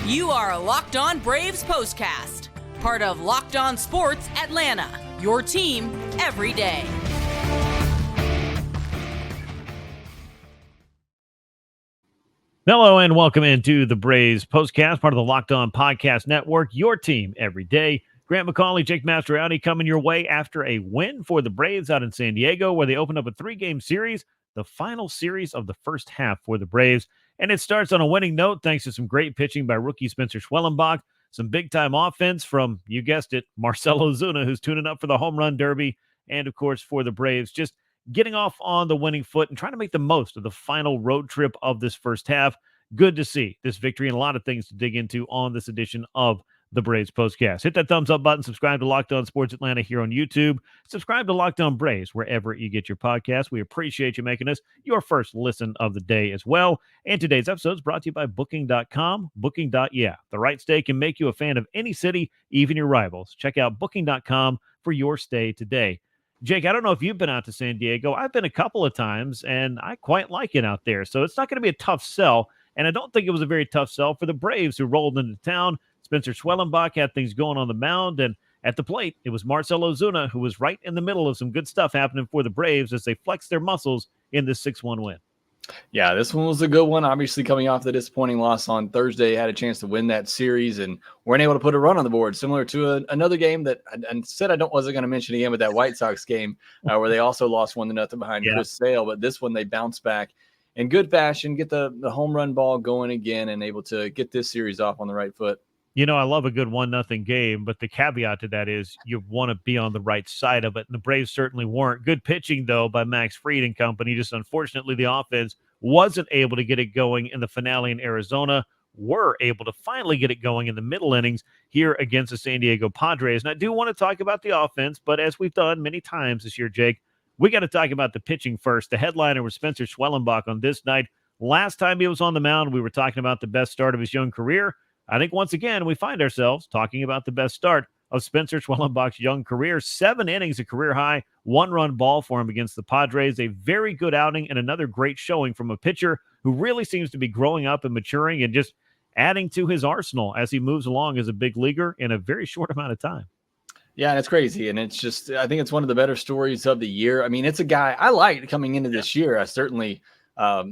You are Locked On Braves POSTCAST, part of Locked On Sports Atlanta, your team every day. Hello and welcome into the Braves POSTCAST, part of the Locked On Podcast Network, your team every day. Grant McAuley, Jake Mastroianni coming your way after a win for the Braves out in San Diego, where they opened up a 3-game series, the final series of the first half for the Braves. And it starts on a winning note thanks to some great pitching by rookie Spencer Schwellenbach, some big-time offense from, you guessed it, Marcell Ozuna, who's tuning up for the home run derby, and, of course, for the Braves, just getting off on the winning foot and trying to make the most of the final road trip of this first half. Good to see this victory and a lot of things to dig into on this edition of the Braves POSTCAST. Hit that thumbs up button. Subscribe to Locked On Sports Atlanta here on YouTube. Subscribe to Locked On Braves wherever you get your podcasts. We appreciate you making us your first listen of the day as well. And today's episode is brought to you by Booking.com. Booking.yeah. The right stay can make you a fan of any city, even your rivals. Check out Booking.com for your stay today. Jake, I don't know if you've been out to San Diego. I've been a couple of times, and I quite like it out there. So it's not going to be a tough sell. And I don't think it was a very tough sell for the Braves who rolled into town. Spencer Schwellenbach had things going on the mound, and at the plate, it was Marcell Ozuna who was right in the middle of some good stuff happening for the Braves as they flexed their muscles in this 6-1 win. Yeah, this one was a good one. Obviously, coming off the disappointing loss on Thursday, had a chance to win that series and weren't able to put a run on the board, similar to another game that I said wasn't going to mention again, with that White Sox game where they also lost 1-0 behind Chris Sale. But this one, they bounced back in good fashion, get the home run ball going again, and able to get this series off on the right foot. You know, I love a good 1-0 game, but the caveat to that is you want to be on the right side of it, and the Braves certainly weren't. Good pitching, though, by Max Fried and company. Just unfortunately, the offense wasn't able to get it going in the finale in Arizona. Were able to finally get it going in the middle innings here against the San Diego Padres. And I do want to talk about the offense, but as we've done many times this year, Jake, we got to talk about the pitching first. The headliner was Spencer Schwellenbach on this night. Last time he was on the mound, we were talking about the best start of his young career. I think once again, we find ourselves talking about the best start of Spencer Schwellenbach's young career. 7 innings, a career high, 1-run ball for him against the Padres. A very good outing and another great showing from a pitcher who really seems to be growing up and maturing and just adding to his arsenal as he moves along as a big leaguer in a very short amount of time. Yeah, and it's crazy. And it's just, I think it's one of the better stories of the year. I mean, it's a guy I liked coming into this year. I certainly, thought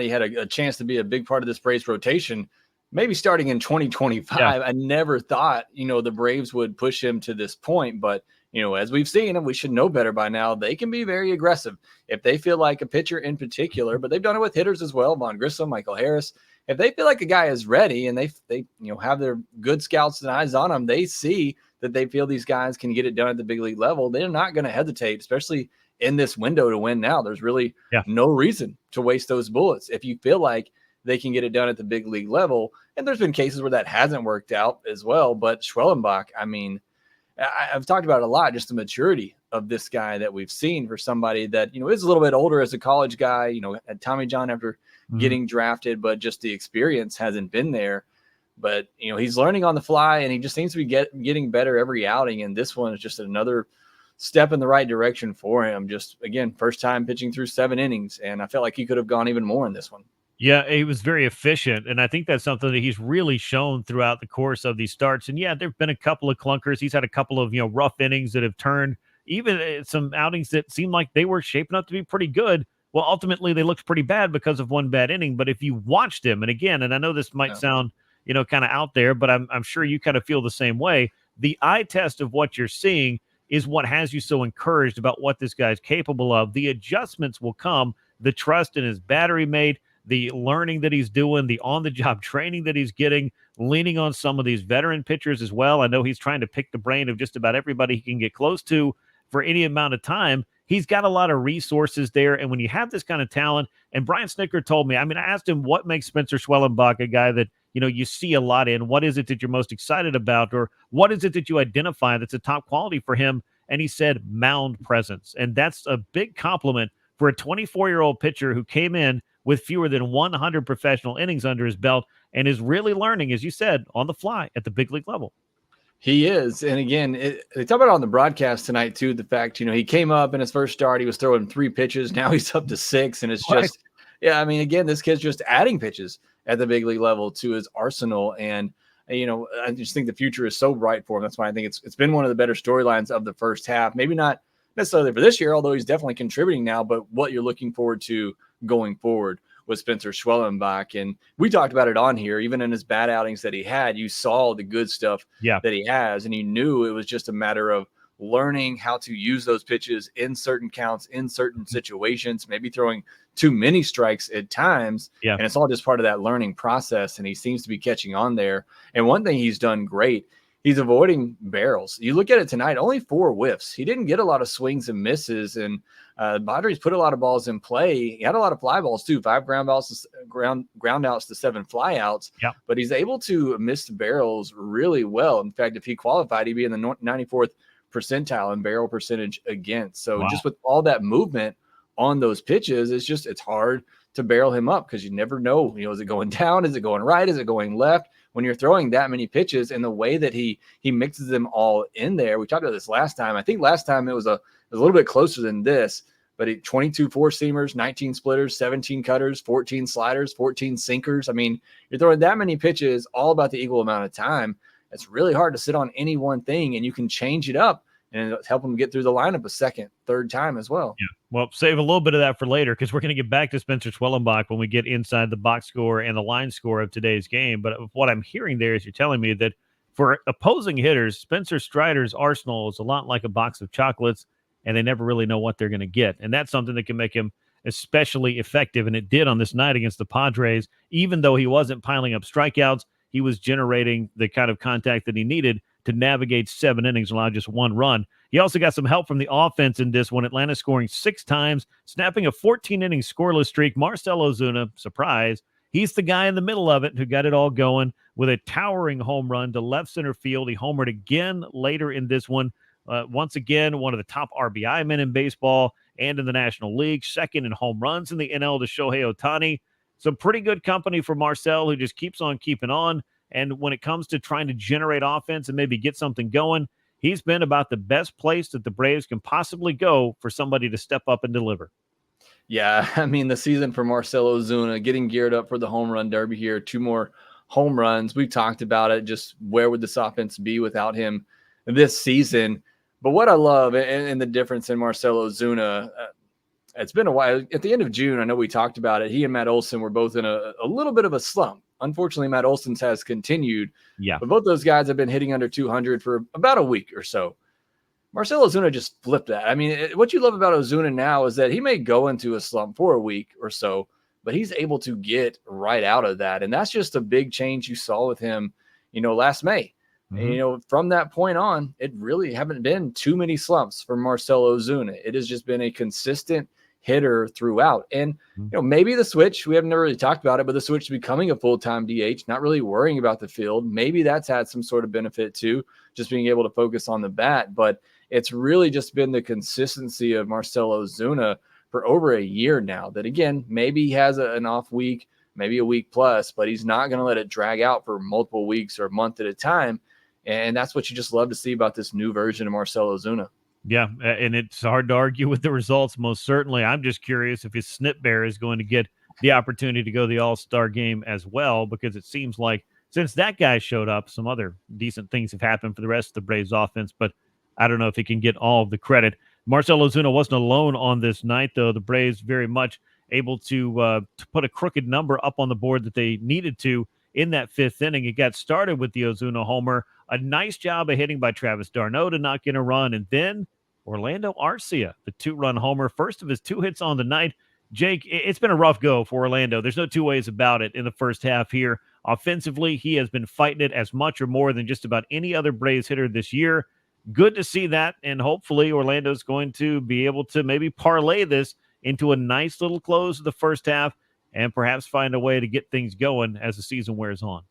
he had a chance to be a big part of this Braves rotation. Maybe starting in 2025, I never thought, the Braves would push him to this point. But, as we've seen, and we should know better by now, they can be very aggressive if they feel like a pitcher in particular, but they've done it with hitters as well. Von Grissom, Michael Harris. If they feel like a guy is ready and they have their good scouts and eyes on them, they see that they feel these guys can get it done at the big league level. They're not going to hesitate, especially in this window to win now. There's really no reason to waste those bullets. If you feel like they can get it done at the big league level. And there's been cases where that hasn't worked out as well. But Schwellenbach, I mean, I've talked about it a lot, just the maturity of this guy that we've seen for somebody that, is a little bit older as a college guy, had Tommy John after getting drafted, but just the experience hasn't been there. But, he's learning on the fly and he just seems to be getting better every outing. And this one is just another step in the right direction for him. Just, again, first time pitching through 7 innings. And I felt like he could have gone even more in this one. Yeah, he was very efficient, and I think that's something that he's really shown throughout the course of these starts. And yeah, there've been a couple of clunkers. He's had a couple of rough innings that have turned, even some outings that seemed like they were shaping up to be pretty good. Well, ultimately they looked pretty bad because of one bad inning. But if you watched him, and again, and I know this might sound kind of out there, but I'm sure you kind of feel the same way. The eye test of what you're seeing is what has you so encouraged about what this guy's capable of. The adjustments will come. The trust in his battery mate, the learning that he's doing, the on-the-job training that he's getting, leaning on some of these veteran pitchers as well. I know he's trying to pick the brain of just about everybody he can get close to for any amount of time. He's got a lot of resources there, and when you have this kind of talent, and Brian Snitker told me, I asked him what makes Spencer Schwellenbach a guy that, you see a lot in. What is it that you're most excited about, or what is it that you identify that's a top quality for him? And he said mound presence, and that's a big compliment for a 24-year-old pitcher who came in with fewer than 100 professional innings under his belt and is really learning, as you said, on the fly at the big league level. He is. And again, they talk about it on the broadcast tonight, too, the fact, he came up in his first start, he was throwing 3 pitches. Now he's up to 6. And it's just, again, this kid's just adding pitches at the big league level to his arsenal. And, I just think the future is so bright for him. That's why I think it's been one of the better storylines of the first half. Maybe not necessarily for this year, although he's definitely contributing now, but what you're looking forward to going forward with Spencer Schwellenbach. And we talked about it on here, even in his bad outings that he had, you saw the good stuff that he has, and you knew it was just a matter of learning how to use those pitches in certain counts, in certain situations, maybe throwing too many strikes at times. And it's all just part of that learning process. And he seems to be catching on there. And one thing he's done great, he's avoiding barrels. You look at it tonight, only 4 whiffs. He didn't get a lot of swings and misses. And Padres put a lot of balls in play. He had a lot of fly balls too, 5 ground outs to 7 fly outs. But he's able to miss the barrels really well. In fact, if he qualified, he'd be in the 94th percentile in barrel percentage against. So just with all that movement on those pitches, it's hard to barrel him up because you never know, is it going down? Is it going right? Is it going left? When you're throwing that many pitches and the way that he mixes them all in there. We talked about this last time. I think last time it was a little bit closer than this, but 22 4-seamers, 19 splitters, 17 cutters, 14 sliders, 14 sinkers. I mean, you're throwing that many pitches all about the equal amount of time. It's really hard to sit on any one thing, and you can change it up and help them get through the lineup a second, third time as well. Well, save a little bit of that for later because we're going to get back to Spencer Schwellenbach when we get inside the box score and the line score of today's game. But what I'm hearing there is you're telling me that for opposing hitters, Spencer Strider's arsenal is a lot like a box of chocolates, and they never really know what they're going to get. And that's something that can make him especially effective, and it did on this night against the Padres. Even though he wasn't piling up strikeouts, he was generating the kind of contact that he needed to navigate 7 innings and allow just 1 run. He also got some help from the offense in this one. Atlanta scoring 6 times, snapping a 14-inning scoreless streak. Marcell Ozuna, surprise, he's the guy in the middle of it who got it all going with a towering home run to left center field. He homered again later in this one. Once again, one of the top RBI men in baseball and in the National League, second in home runs in the NL to Shohei Ohtani. Some pretty good company for Marcell, who just keeps on keeping on. And when it comes to trying to generate offense and maybe get something going, he's been about the best place that the Braves can possibly go for somebody to step up and deliver. Yeah, I mean, the season for Marcell Ozuna, getting geared up for the home run derby here, 2 more home runs. We've talked about it, just where would this offense be without him this season. But what I love, and the difference in Marcell Ozuna, it's been a while. At the end of June, I know we talked about it. He and Matt Olson were both in a little bit of a slump. Unfortunately, Matt Olson's has continued. But both those guys have been hitting under 200 for about a week or so. Marcell Ozuna just flipped that. I mean, what you love about Ozuna now is that he may go into a slump for a week or so, but he's able to get right out of that. And that's just a big change you saw with him, last May. And, from that point on, it really haven't been too many slumps for Marcell Ozuna. It has just been a consistent hitter throughout. And, maybe the switch, we haven't never really talked about it, but the switch to becoming a full-time DH, not really worrying about the field, maybe that's had some sort of benefit too, just being able to focus on the bat. But it's really just been the consistency of Marcell Ozuna for over a year now that, again, maybe he has an off week, maybe a week plus, but he's not going to let it drag out for multiple weeks or a month at a time. And that's what you just love to see about this new version of Marcell Ozuna. Yeah, and it's hard to argue with the results, most certainly. I'm just curious if his snip bear is going to get the opportunity to go to the All-Star game as well, because it seems like since that guy showed up, some other decent things have happened for the rest of the Braves offense, but I don't know if he can get all of the credit. Marcell Ozuna wasn't alone on this night, though. The Braves very much able to put a crooked number up on the board that they needed to in that 5th inning. It got started with the Ozuna homer. A nice job of hitting by Travis d'Arnaud to not get a run. And then Orlando Arcia, the 2-run homer, first of his 2 hits on the night. Jake, it's been a rough go for Orlando. There's no 2 ways about it in the first half here. Offensively, he has been fighting it as much or more than just about any other Braves hitter this year. Good to see that. And hopefully Orlando's going to be able to maybe parlay this into a nice little close of the first half and perhaps find a way to get things going as the season wears on.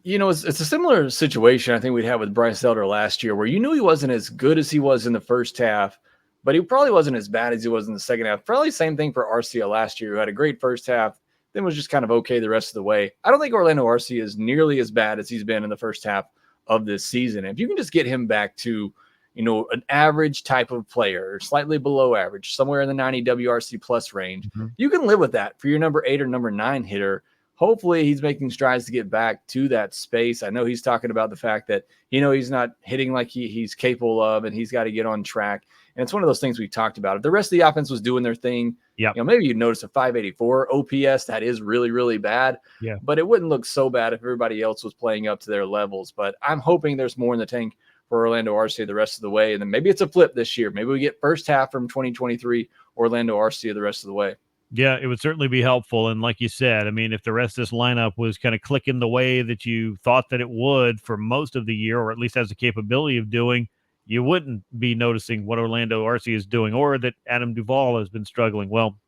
It's a similar situation I think we'd have with Bryce Elder last year, where you knew he wasn't as good as he was in the first half, but he probably wasn't as bad as he was in the second half. Probably same thing for Arcia last year, who had a great first half, then was just kind of okay the rest of the way. I don't think Orlando Arcia is nearly as bad as he's been in the first half of this season. If you can just get him back to, an average type of player, slightly below average, somewhere in the 90 WRC plus range, you can live with that for your number 8 or number 9 hitter. hopefully he's making strides to get back to that space. I know he's talking about the fact that, he's not hitting like he's capable of, and he's got to get on track. And it's one of those things we talked about. If the rest of the offense was doing their thing, maybe you'd notice a 584 OPS. That is really, really bad. Yeah. But it wouldn't look so bad if everybody else was playing up to their levels. But I'm hoping there's more in the tank for Orlando Arcia the rest of the way. And then maybe it's a flip this year. Maybe we get first half from 2023 Orlando Arcia the rest of the way. Yeah, it would certainly be helpful. And like you said, I mean, if the rest of this lineup was kind of clicking the way that you thought that it would for most of the year, or at least has the capability of doing, you wouldn't be noticing what Orlando Arcia is doing, or that Adam Duvall has been struggling. Well,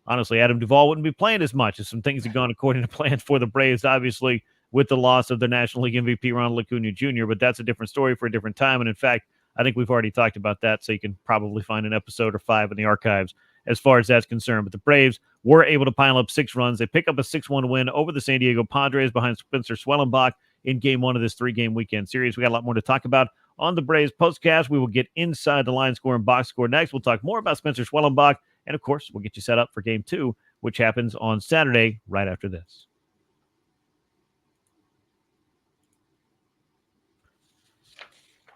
honestly, Adam Duvall wouldn't be playing as much if some things had gone according to plan for the Braves, obviously, with the loss of the National League MVP Ronald Acuna Jr., but that's a different story for a different time. And in fact, I think we've already talked about that, so you can probably find an episode or 5 in the archives as far as that's concerned. But the Braves were able to pile up 6 runs. They pick up a 6-1 win over the San Diego Padres behind Spencer Schwellenbach in game 1 of this 3-game weekend series. We got a lot more to talk about on the Braves postcast. We will get inside the line score and box score next. We'll talk more about Spencer Schwellenbach, and of course, we'll get you set up for game 2, which happens on Saturday right after this.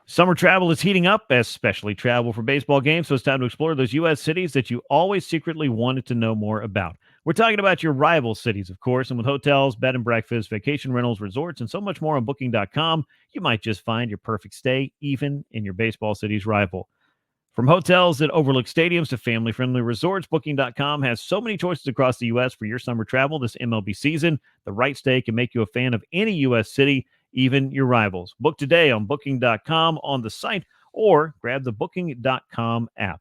Summer travel is heating up, especially travel for baseball games, so it's time to explore those U.S. cities that you always secretly wanted to know more about. We're talking about your rival cities, of course, and with hotels, bed and breakfast, vacation rentals, resorts, and so much more on Booking.com, you might just find your perfect stay, even in your baseball city's rival. From hotels that overlook stadiums to family-friendly resorts, Booking.com has so many choices across the U.S. for your summer travel this MLB season. The right stay can make you a fan of any U.S. city, even your rivals. Book today on Booking.com on the site, or grab the Booking.com app.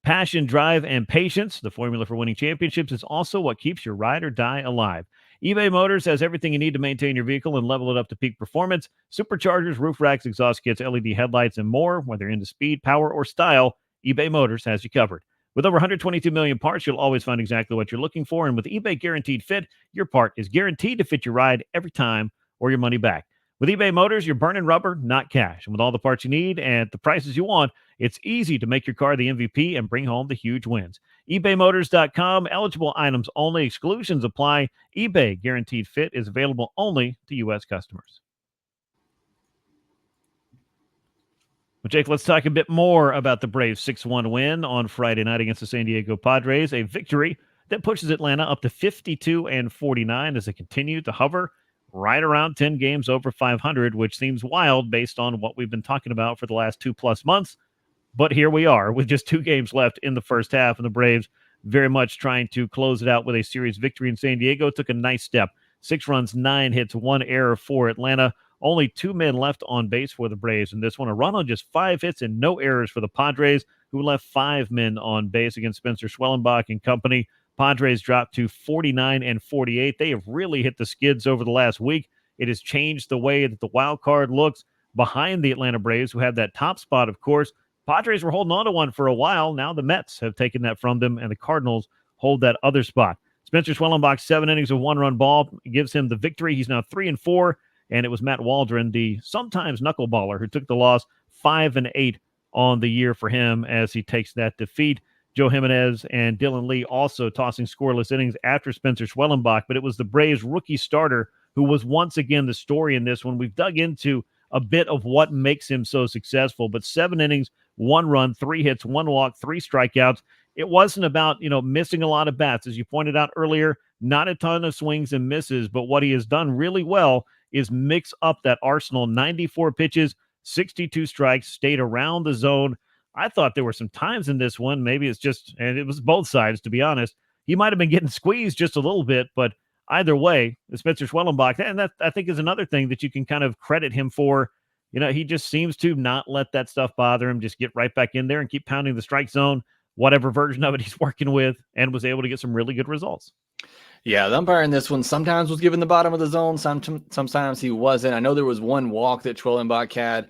Passion, drive, and patience, the formula for winning championships, is also what keeps your ride or die alive. eBay Motors has everything you need to maintain your vehicle and level it up to peak performance. Superchargers, roof racks, exhaust kits, LED headlights, and more. Whether into speed, power, or style, eBay Motors has you covered. With over 122 million parts, you'll always find exactly what you're looking for. And with eBay Guaranteed Fit, your part is guaranteed to fit your ride every time or your money back. With eBay Motors, you're burning rubber, not cash. And with all the parts you need at the prices you want, it's easy to make your car the MVP and bring home the huge wins. ebaymotors.com. Eligible items only. Exclusions apply. eBay Guaranteed Fit is available only to U.S. customers. Well, Jake, let's talk a bit more about the Braves' 6-1 win on Friday night against the San Diego Padres, a victory that pushes Atlanta up to 52-49 as they continue to hover right around 10 games over 500, which seems wild based on what we've been talking about for the last 2+ months. But here we are with just 2 games left in the first half, and the Braves very much trying to close it out with a series victory in San Diego. Took a nice step. 6 runs, 9 hits, 1 error for Atlanta. Only 2 men left on base for the Braves in this one. A run on just 5 hits and no errors for the Padres, who left 5 men on base against Spencer Schwellenbach and company. Padres dropped to 49-48. They have really hit the skids over the last week. It has changed the way that the wild card looks behind the Atlanta Braves, who have that top spot, of course. Padres were holding on to one for a while. Now the Mets have taken that from them, and the Cardinals hold that other spot. Spencer Schwellenbach, 7 innings of 1-run ball, gives him the victory. He's now 3-4, and it was Matt Waldron, the sometimes knuckleballer, who took the loss. 5-8 on the year for him as he takes that defeat. Joe Jimenez and Dylan Lee also tossing scoreless innings after Spencer Schwellenbach, but it was the Braves rookie starter who was once again the story in this one. We've dug into a bit of what makes him so successful, but 7 innings, 1 run, 3 hits, 1 walk, 3 strikeouts. It wasn't about, missing a lot of bats. As you pointed out earlier, not a ton of swings and misses, but what he has done really well is mix up that arsenal. 94 pitches, 62 strikes, stayed around the zone. I thought there were some times in this one, maybe it's just, and it was both sides, to be honest, he might have been getting squeezed just a little bit, but either way, Spencer Schwellenbach, and that I think is another thing that you can kind of credit him for. He just seems to not let that stuff bother him, just get right back in there and keep pounding the strike zone, whatever version of it he's working with, and was able to get some really good results. Yeah, the umpire in this one sometimes was given the bottom of the zone. Sometimes he wasn't. I know there was one walk that Schwellenbach had.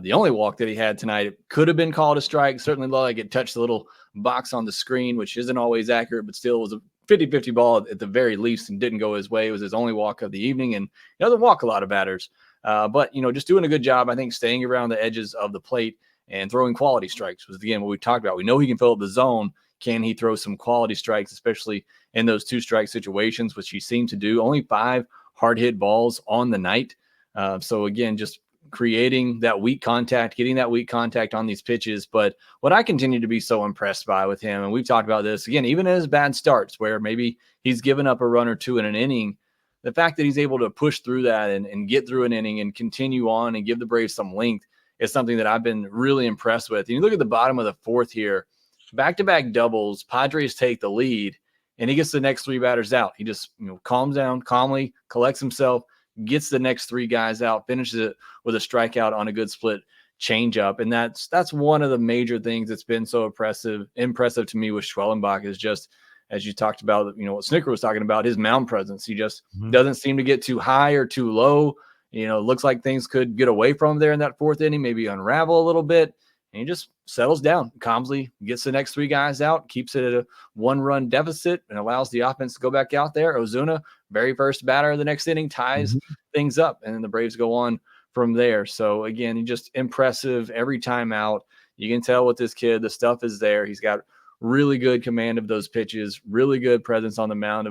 The only walk that he had tonight, it could have been called a strike. Certainly looked like it touched the little box on the screen, which isn't always accurate, but still was a 50-50 ball at the very least and didn't go his way. It was his only walk of the evening, and he doesn't walk a lot of batters. But, just doing a good job, I think, staying around the edges of the plate and throwing quality strikes was, again, what we talked about. We know he can fill up the zone. can he throw some quality strikes, especially in those 2-strike situations, which he seemed to do. Only 5 hard hit balls on the night. So again, just creating that weak contact, getting that weak contact on these pitches. But what I continue to be so impressed by with him, and we've talked about this again, even in his bad starts where maybe he's given up a run or 2 in an inning, the fact that he's able to push through that and get through an inning and continue on and give the Braves some length is something that I've been really impressed with. And you look at the bottom of the 4th here, back-to-back doubles, Padres take the lead, and he gets the next 3 batters out. He just calms down, calmly collects himself, gets the next 3 guys out, finishes it with a strikeout on a good split changeup. And that's one of the major things that's been so impressive to me with Schwellenbach is just, as you talked about, what Snicker was talking about, his mound presence. He just doesn't seem to get too high or too low. Looks like things could get away from him there in that 4th inning, maybe unravel a little bit. And he just settles down, calmly gets the next 3 guys out, keeps it at a 1-run deficit, and allows the offense to go back out there. Ozuna, very first batter of the next inning, ties things up, and then the Braves go on from there. So again, just impressive every time out. You can tell with this kid, the stuff is there. He's got really good command of those pitches, really good presence on the mound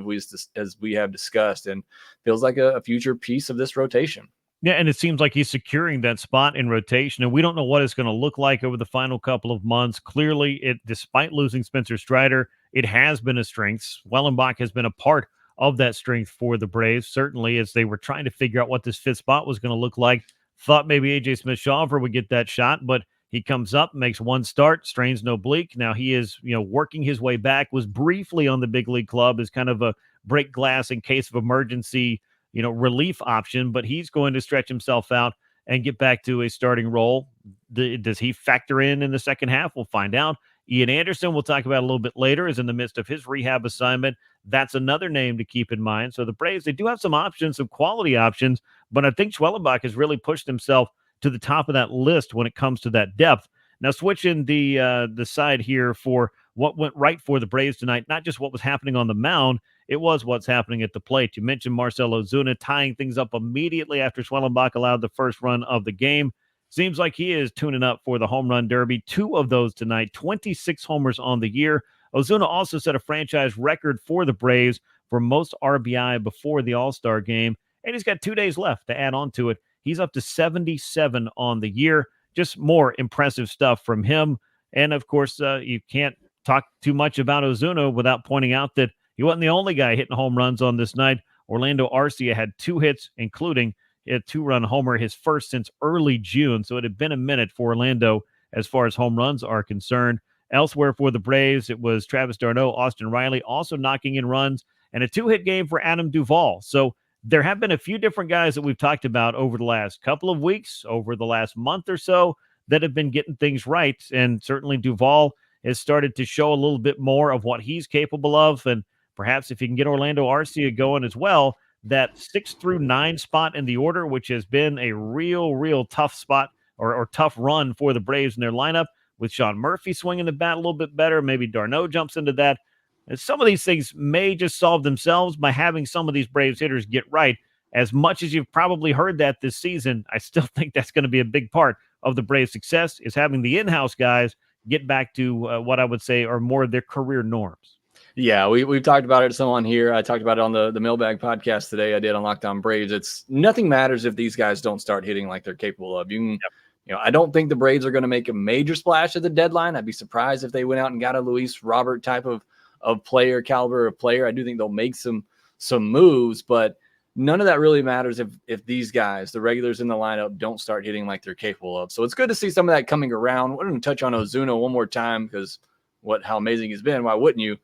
as we have discussed, and feels like a future piece of this rotation. Yeah, and it seems like he's securing that spot in rotation, and we don't know what it's going to look like over the final couple of months. Clearly, despite losing Spencer Strider, it has been a strength. Schwellenbach has been a part of that strength for the Braves, certainly as they were trying to figure out what this 5th spot was going to look like. Thought maybe A.J. Smith-Shawver would get that shot, but he comes up, makes 1 start, strains no oblique. Now he is, working his way back, was briefly on the big league club as kind of a break glass in case of emergency relief option, but he's going to stretch himself out and get back to a starting role. Does he factor in the second half? We'll find out. Ian Anderson, we'll talk about a little bit later, is in the midst of his rehab assignment. That's another name to keep in mind. So the Braves, they do have some options, some quality options, but I think Schwellenbach has really pushed himself to the top of that list when it comes to that depth. Now, switching the side here for what went right for the Braves tonight, not just what was happening on the mound, it was what's happening at the plate. You mentioned Marcell Ozuna tying things up immediately after Schwellenbach allowed the first run of the game. Seems like he is tuning up for the home run derby. 2 of those tonight, 26 homers on the year. Ozuna also set a franchise record for the Braves for most RBI before the All-Star game, and he's got 2 days left to add on to it. He's up to 77 on the year. Just more impressive stuff from him. And, of course, you can't talk too much about Ozuna without pointing out that he wasn't the only guy hitting home runs on this night. Orlando Arcia had 2 hits, including a 2-run homer, his first since early June. So it had been a minute for Orlando as far as home runs are concerned. Elsewhere for the Braves, it was Travis d'Arnaud, Austin Riley also knocking in runs, and a 2-hit game for Adam Duvall. So there have been a few different guys that we've talked about over the last couple of weeks, over the last month or so, that have been getting things right. And certainly Duvall has started to show a little bit more of what he's capable of. And perhaps if you can get Orlando Arcia going as well, that 6 through 9 spot in the order, which has been a real tough spot or tough run for the Braves in their lineup, with Sean Murphy swinging the bat a little bit better. Maybe d'Arnaud jumps into that. And some of these things may just solve themselves by having some of these Braves hitters get right. As much as you've probably heard that this season, I still think that's going to be a big part of the Braves' success, is having the in-house guys get back to what I would say are more of their career norms. Yeah, we've talked about it some on here. I talked about it on the Mailbag podcast today. I did on Locked On Braves. It's nothing matters if these guys don't start hitting like they're capable of. I don't think the Braves are going to make a major splash at the deadline. I'd be surprised if they went out and got a Luis Robert type of player, caliber of player. I do think they'll make some moves, but none of that really matters if these guys, the regulars in the lineup, don't start hitting like they're capable of. So it's good to see some of that coming around. We're going to touch on Ozuna one more time because how amazing he's been. Why wouldn't you?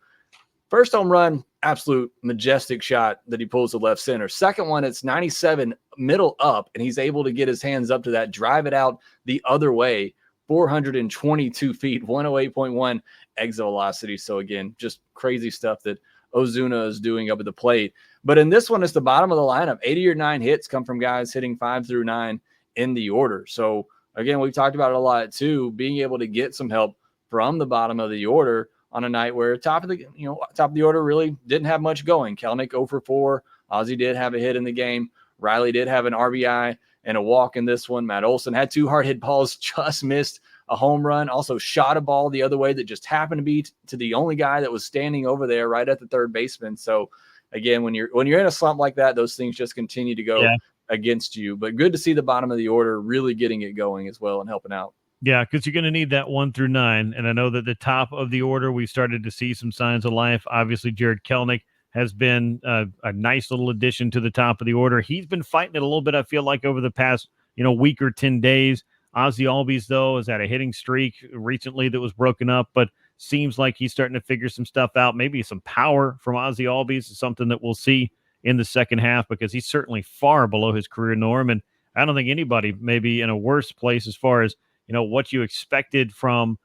First home run, absolute majestic shot that he pulls to left center. Second one, it's 97 middle up, and he's able to get his hands up to that, drive it out the other way, 422 feet, 108.1 exit velocity. So again, just crazy stuff that Ozuna is doing up at the plate. But in this one, it's the bottom of the lineup. 8 or 9 hits come from guys hitting 5 through 9 in the order. So again, we've talked about it a lot too, being able to get some help from the bottom of the order on a night where top of the order really didn't have much going. Kelenic 0 for 4. Ozzy did have a hit in the game. Riley did have an RBI and a walk in this one. Matt Olson had 2 hard hit balls, just missed a home run, also shot a ball the other way that just happened to be to the only guy that was standing over there right at the third baseman. So again, when you're in a slump like that, those things just continue to go against you. But good to see the bottom of the order really getting it going as well and helping out. Yeah, because you're going to need that 1 through 9. And I know that the top of the order, we started to see some signs of life. Obviously, Jared Kelenic has been a nice little addition to the top of the order. He's been fighting it a little bit, I feel like, over the past week or 10 days. Ozzy Albies, though, has had a hitting streak recently that was broken up, but seems like he's starting to figure some stuff out. Maybe some power from Ozzy Albies is something that we'll see in the second half, because he's certainly far below his career norm. And I don't think anybody may be in a worse place as far as what you expected from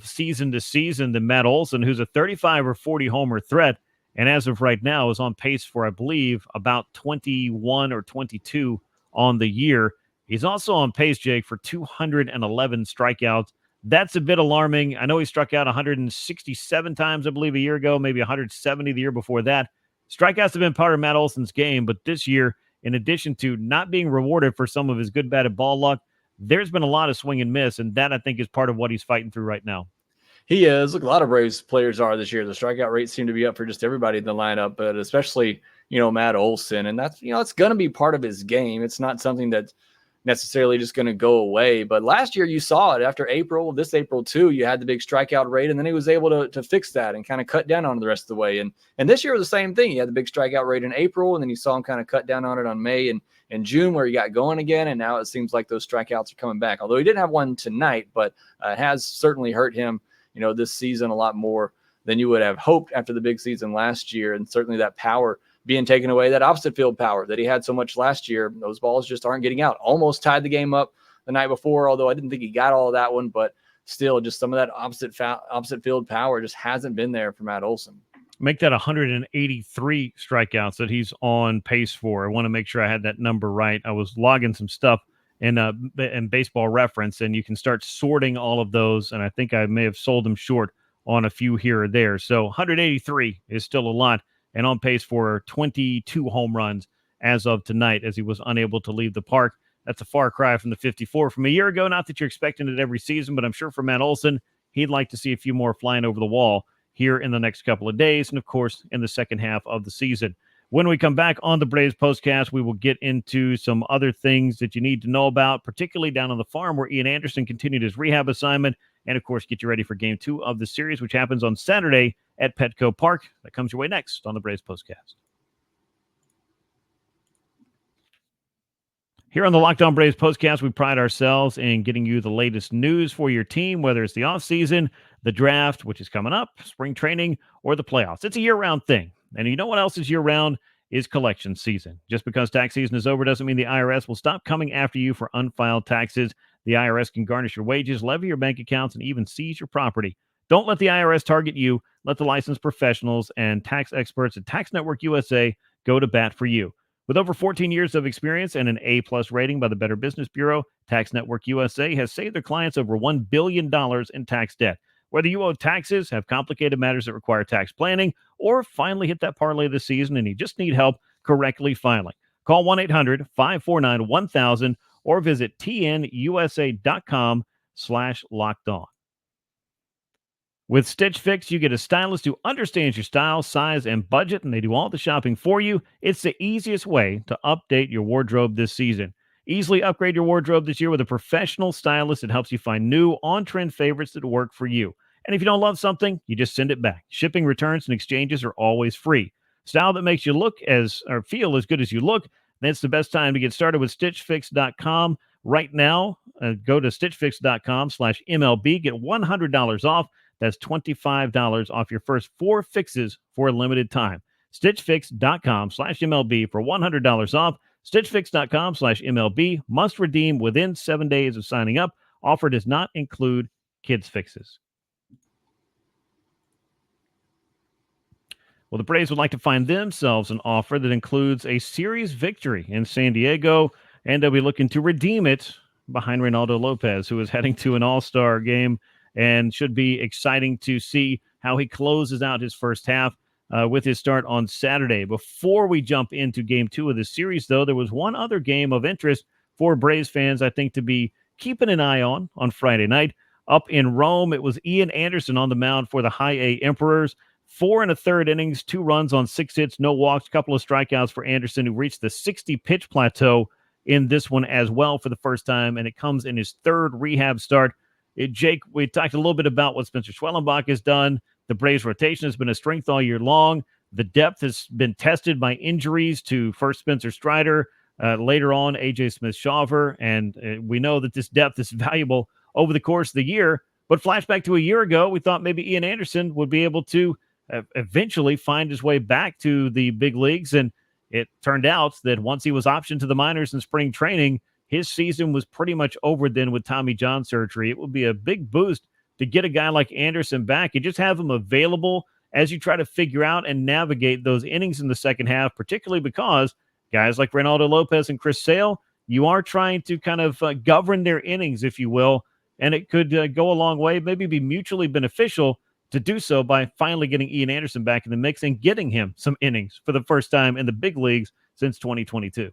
season to season than Matt Olson, who's a 35 or 40 homer threat. And as of right now is on pace for, I believe, about 21 or 22 on the year. He's also on pace, Jake, for 211 strikeouts. That's a bit alarming. I know he struck out 167 times, I believe, a year ago, maybe 170 the year before that. Strikeouts have been part of Matt Olson's game, but this year, in addition to not being rewarded for some of his good batted ball luck, there's been a lot of swing and miss, and that, I think, is part of what he's fighting through right now. He is. Look, a lot of Braves players are this year. The strikeout rates seem to be up for just everybody in the lineup, but especially, Matt Olson. And that's, it's going to be part of his game. It's not something that's necessarily just going to go away. But last year you saw it after April, this April too, you had the big strikeout rate, and then he was able to fix that and kind of cut down on it the rest of the way. And this year was the same thing. He had the big strikeout rate in April, and then you saw him kind of cut down on it on May and June, where he got going again. And now it seems like those strikeouts are coming back. Although he didn't have one tonight, but it has certainly hurt him, this season a lot more than you would have hoped after the big season last year. And certainly that power being taken away, that opposite field power that he had so much last year, those balls just aren't getting out. Almost tied the game up the night before, although I didn't think he got all of that one, but still just some of that opposite field power just hasn't been there for Matt Olson. Make that 183 strikeouts that he's on pace for. I want to make sure I had that number right. I was logging some stuff in Baseball Reference, and you can start sorting all of those, and I think I may have sold them short on a few here or there. So 183 is still a lot, and on pace for 22 home runs as of tonight, as he was unable to leave the park. That's a far cry from the 54 from a year ago. Not that you're expecting it every season, but I'm sure for Matt Olson, he'd like to see a few more flying over the wall here in the next couple of days, and of course in the second half of the season. When we come back on the Braves Postcast, we will get into some other things that you need to know about, particularly down on the farm where Ian Anderson continued his rehab assignment, and of course get you ready for Game 2 of the series, which happens on Saturday at Petco Park. That comes your way next on the Braves Postcast. Here on the Locked On Braves Postcast, we pride ourselves in getting you the latest news for your team, whether it's the offseason, the draft, which is coming up, spring training, or the playoffs. It's a year-round thing. And you know what else is year-round? Is collection season. Just because tax season is over doesn't mean the IRS will stop coming after you for unfiled taxes. The IRS can garnish your wages, levy your bank accounts, and even seize your property. Don't let the IRS target you. Let the licensed professionals and tax experts at Tax Network USA go to bat for you. With over 14 years of experience and an A-plus rating by the Better Business Bureau, Tax Network USA has saved their clients over $1 billion in tax debt. Whether you owe taxes, have complicated matters that require tax planning, or finally hit that parlay this season and you just need help correctly filing, call 1-800-549-1000 or visit tnusa.com/lockedon. With Stitch Fix, you get a stylist who understands your style, size, and budget, and they do all the shopping for you. It's the easiest way to update your wardrobe this season. Easily upgrade your wardrobe this year with a professional stylist that helps you find new, on-trend favorites that work for you. And if you don't love something, you just send it back. Shipping, returns, and exchanges are always free. Style that makes you look or feel as good as you look, that's the best time to get started with StitchFix.com. Right now, go to StitchFix.com/MLB. Get $100 off. That's $25 off your first 4 fixes for a limited time. StitchFix.com/MLB for $100 off. StitchFix.com/MLB. Must redeem within 7 days of signing up. Offer does not include kids fixes. Well, the Braves would like to find themselves an offer that includes a series victory in San Diego, and they'll be looking to redeem it behind Reynaldo Lopez, who is heading to an All-Star game, and should be exciting to see how he closes out his first half with his start on Saturday. Before we jump into Game 2 of the series, though, there was one other game of interest for Braves fans, I think, to be keeping an eye on Friday night. Up in Rome, it was Ian Anderson on the mound for the High A Emperors. 4 1/3 innings, 2 runs on 6 hits, no walks, couple of strikeouts for Anderson, who reached the 60-pitch plateau in this one as well for the first time, and it comes in his 3rd rehab start. Jake, we talked a little bit about what Spencer Schwellenbach has done. The Braves rotation has been a strength all year long. The depth has been tested by injuries to first Spencer Strider, later on A.J. Smith-Shawver, and we know that this depth is valuable over the course of the year. But flashback to a year ago, we thought maybe Ian Anderson would be able to eventually find his way back to the big leagues, and it turned out that once he was optioned to the minors in spring training, his season was pretty much over then with Tommy John surgery. It would be a big boost to get a guy like Anderson back and just have him available as you try to figure out and navigate those innings in the second half, particularly because guys like Reynaldo Lopez and Chris Sale, you are trying to kind of govern their innings, if you will, and it could go a long way, maybe be mutually beneficial to do so by finally getting Ian Anderson back in the mix and getting him some innings for the first time in the big leagues since 2022.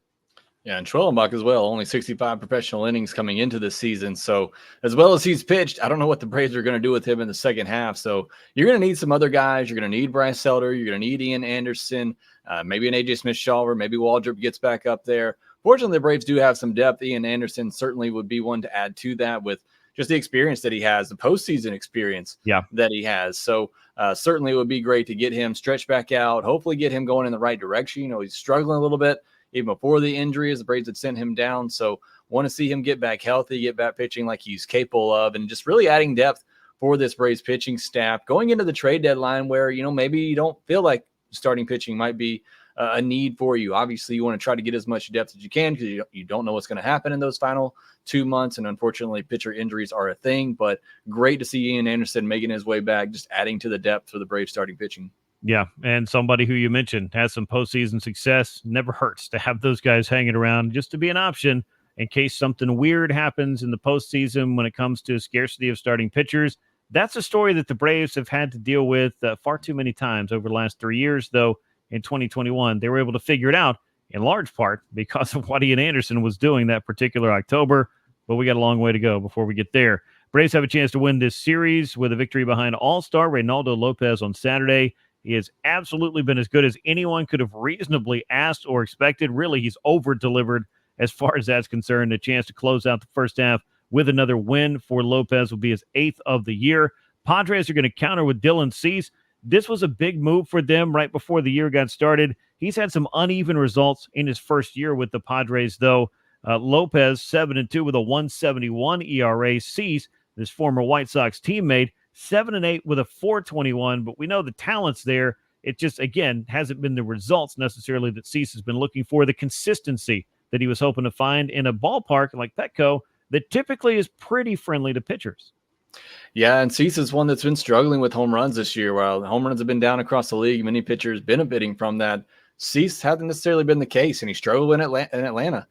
Yeah, and Schwellenbach as well, only 65 professional innings coming into this season. So as well as he's pitched, I don't know what the Braves are going to do with him in the second half. So you're going to need some other guys. You're going to need Bryce Elder. You're going to need Ian Anderson, maybe an A.J. Smith-Shawver, maybe Waldrop gets back up there. Fortunately, the Braves do have some depth. Ian Anderson certainly would be one to add to that with just the experience that he has, the postseason experience that he has. So certainly it would be great to get him stretched back out, hopefully get him going in the right direction. You know, he's struggling a little bit even before the injuries. The Braves had sent him down. So want to see him get back healthy, get back pitching like he's capable of, and just really adding depth for this Braves pitching staff going into the trade deadline where, you know, maybe you don't feel like starting pitching might be a need for you. Obviously, you want to try to get as much depth as you can because you don't know what's going to happen in those final 2 months. And unfortunately, pitcher injuries are a thing. But great to see Ian Anderson making his way back, just adding to the depth for the Braves starting pitching. Yeah, and somebody who you mentioned has some postseason success. Never hurts to have those guys hanging around just to be an option in case something weird happens in the postseason when it comes to scarcity of starting pitchers. That's a story that the Braves have had to deal with far too many times over the last 3 years, though. In 2021, they were able to figure it out in large part because of what Ian Anderson was doing that particular October, but we got a long way to go before we get there. Braves have a chance to win this series with a victory behind All-Star Reynaldo Lopez on Saturday. He has absolutely been as good as anyone could have reasonably asked or expected. Really, he's over-delivered as far as that's concerned. A chance to close out the first half with another win for Lopez will be his 8th of the year. Padres are going to counter with Dylan Cease. This was a big move for them right before the year got started. He's had some uneven results in his first year with the Padres, though. Lopez, 7-2 with a 1.71 ERA. Cease, this former White Sox teammate, 7-8 with a 4.21. But we know the talent's there. It just, again, hasn't been the results necessarily that Cease has been looking for, the consistency that he was hoping to find in a ballpark like Petco that typically is pretty friendly to pitchers. Yeah, and Cease is one that's been struggling with home runs this year. While home runs have been down across the league, many pitchers benefiting from that. Cease hasn't necessarily been the case, and he struggled in Atlanta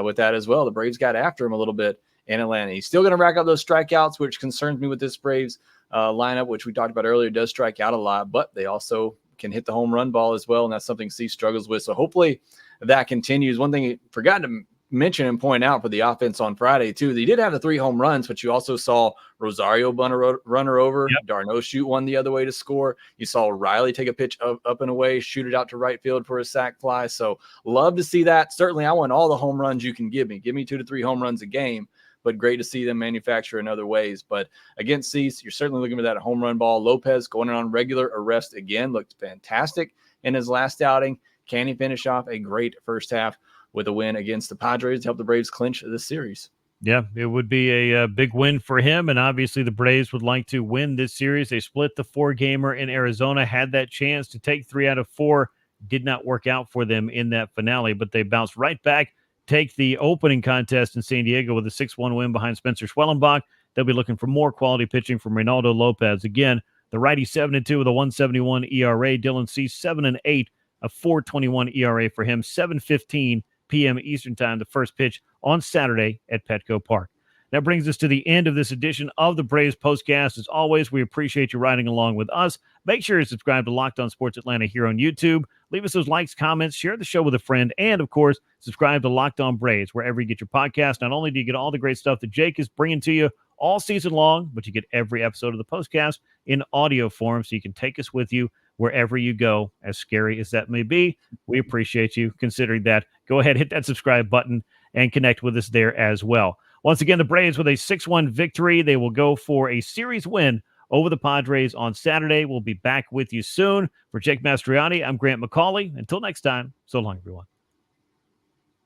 with that as well. The Braves got after him a little bit in Atlanta. He's still going to rack up those strikeouts, which concerns me with this Braves lineup, which we talked about earlier, does strike out a lot, but they also can hit the home run ball as well, and that's something Cease struggles with. So hopefully that continues. One thing I forgot to mention and point out for the offense on Friday too, they did have the 3 home runs, but you also saw Rosario runner over, Darno shoot one the other way to score. You saw Riley take a pitch up and away, shoot it out to right field for a sac fly. So love to see that. Certainly I want all the home runs you can give me 2 to 3 home runs a game, but great to see them manufacture in other ways. But against Cease, you're certainly looking for that home run ball. Lopez going on regular arrest again, looked fantastic in his last outing. Can he finish off a great first half with a win against the Padres to help the Braves clinch this series? Yeah, it would be a big win for him, and obviously the Braves would like to win this series. They split the 4-gamer in Arizona, had that chance to take 3 out of 4. Did not work out for them in that finale, but they bounced right back, take the opening contest in San Diego with a 6-1 win behind Spencer Schwellenbach. They'll be looking for more quality pitching from Reynaldo Lopez. Again, the righty 7-2 with a 1.71 ERA. Dylan Cease 7-8, a 4.21 ERA for him. 7:15 p.m. Eastern Time, the first pitch on Saturday at Petco Park. That brings us to the end of this edition of the Braves Postcast. As always, we appreciate you riding along with us. Make sure you subscribe to Locked On Sports Atlanta here on YouTube. Leave us those likes, comments, share the show with a friend, and, of course, subscribe to Locked On Braves wherever you get your podcast. Not only do you get all the great stuff that Jake is bringing to you all season long, but you get every episode of the Postcast in audio form, so you can take us with you wherever you go, as scary as that may be. We appreciate you considering that. Go ahead, hit that subscribe button, and connect with us there as well. Once again, the Braves with a 6-1 victory. They will go for a series win over the Padres on Saturday. We'll be back with you soon. For Jake Mastroianni, I'm Grant McAuley. Until next time, so long, everyone.